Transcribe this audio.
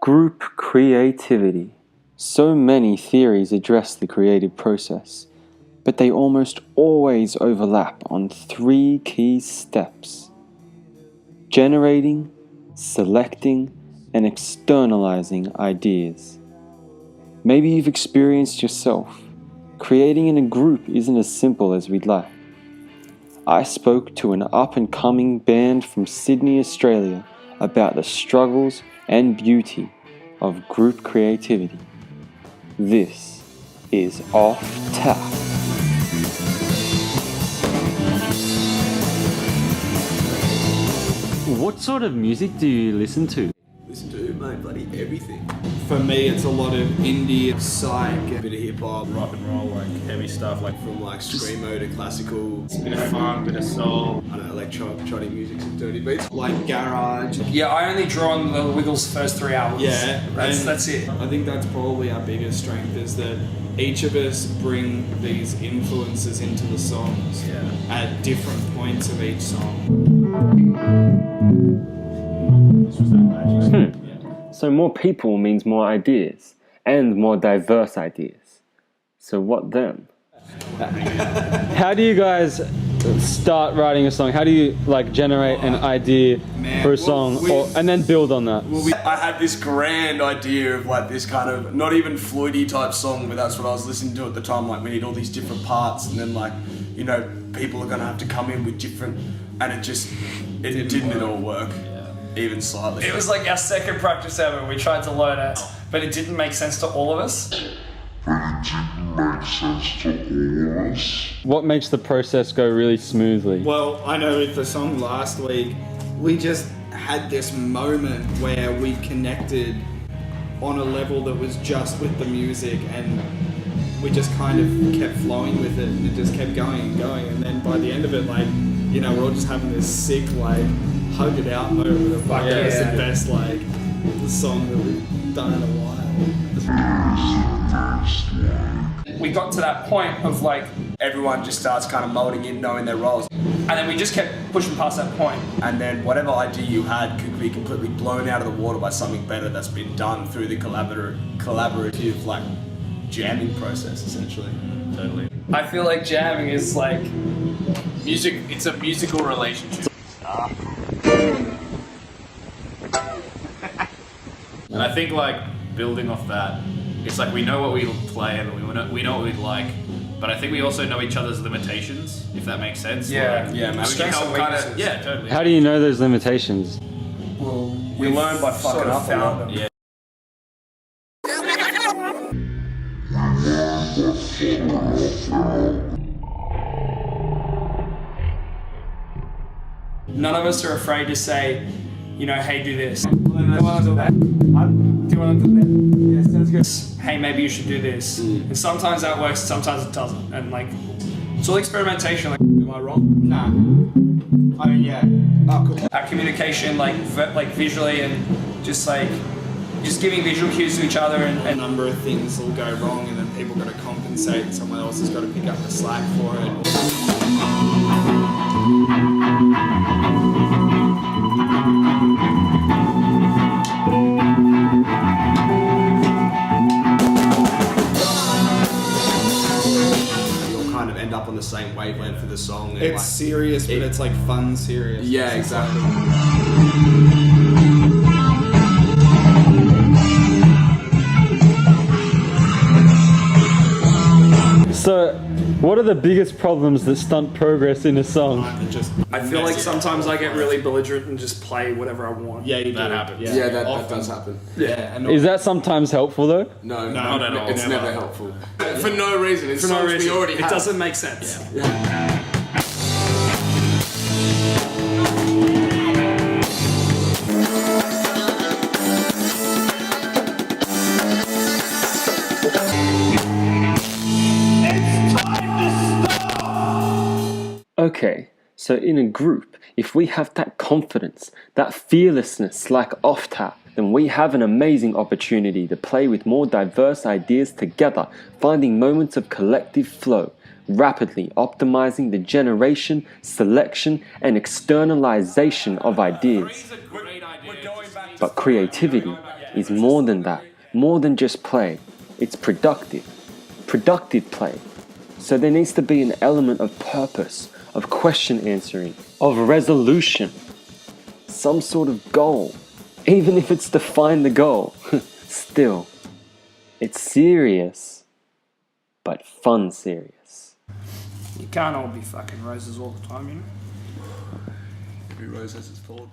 Group creativity. So many theories address the creative process, but they almost always overlap on three key steps: generating, selecting, and externalizing ideas. Maybe you've experienced yourself. Creating in a group isn't as simple as we'd like. I spoke to an up-and-coming band from Sydney, Australia about the struggles and beauty of group creativity. This is Off Tap. What sort of music do you listen to? Listen to, mate, bloody everything. For me, it's a lot of indie, psych, A bit of hip hop, rock and roll, like heavy stuff, like from like screamo to classical. a bit of funk, bit of soul. I don't know, electronic music, some dirty beats. like garage. Yeah, I only draw on the Wiggles' first 3 albums. Yeah, that's it. I think that's probably our biggest strength, is that each of us bring these influences into the songs at different points of each song. This was that magic. So more people means more ideas, and more diverse ideas. So what then? How do you guys start writing a song? How do you generate an idea for a song, and then build on that? I had this grand idea of like this kind of, not even Floydy type song, but that's what I was listening to at the time. Like we need all these different parts, and then people are gonna have to come in with different, and it didn't all work. Even slightly. It was like our second practice ever. We tried to learn it, but it didn't make sense to all of us. What makes the process go really smoothly? Well, I know with the song last week, we just had this moment where we connected on a level that was just with the music, and we just kind of kept flowing with it, and it just kept going and going, and then by the end of it, we're all just having this sick, hug it out moment of it's the best, the song that we've done in a while. We got to that point of Everyone just starts kind of molding in, knowing their roles. and then we just kept pushing past that point. And then whatever idea you had could be completely blown out of the water by something better that's been done through the collaborative jamming process, essentially. Totally. I feel like jamming is Music, it's a musical relationship. And I think building off that, it's we know what we play and we know what we like, but I think we also know each other's limitations, if that makes sense. Yeah. Yeah, man. We can Strengths help and weaknesses. totally. How do you know those limitations? We learn by fucking up a lot. Yeah. None of us are afraid to say, hey, do this. Do you want to do that? Do you want to do that? Yeah, sounds good. Hey, maybe you should do this. And sometimes that works, sometimes it doesn't. And it's all experimentation. Am I wrong? Nah. I mean, yeah. Oh, cool. Our communication, visually, and just giving visual cues to each other, A and number of things will go wrong, and then people got to compensate, and someone else has got to pick up the slack for it. You'll kind of end up on the same wavelength for the song. And It's serious, but it's fun serious. yeah, exactly. So, what are the biggest problems that stunt progress in a song? I feel like sometimes I get really belligerent and just play whatever I want. Yeah, you That do. happens. Yeah, that does happen. Yeah, and Is that sometimes helpful though? No, not at all. It's Never. never helpful. For no reason. It's For no songs reason. we already It have. doesn't make sense. Okay, so in a group, if we have that confidence, that fearlessness like Off Tap, then we have an amazing opportunity to play with more diverse ideas together, finding moments of collective flow, rapidly optimizing the generation, selection, and externalization of ideas. But creativity is more than that, more than just play. It's productive play. So there needs to be an element of purpose, of question answering, of resolution, some sort of goal. Even if it's to find the goal, still, it's serious, but fun serious. You can't all be fucking roses all the time, you know? Every rose has its thorn.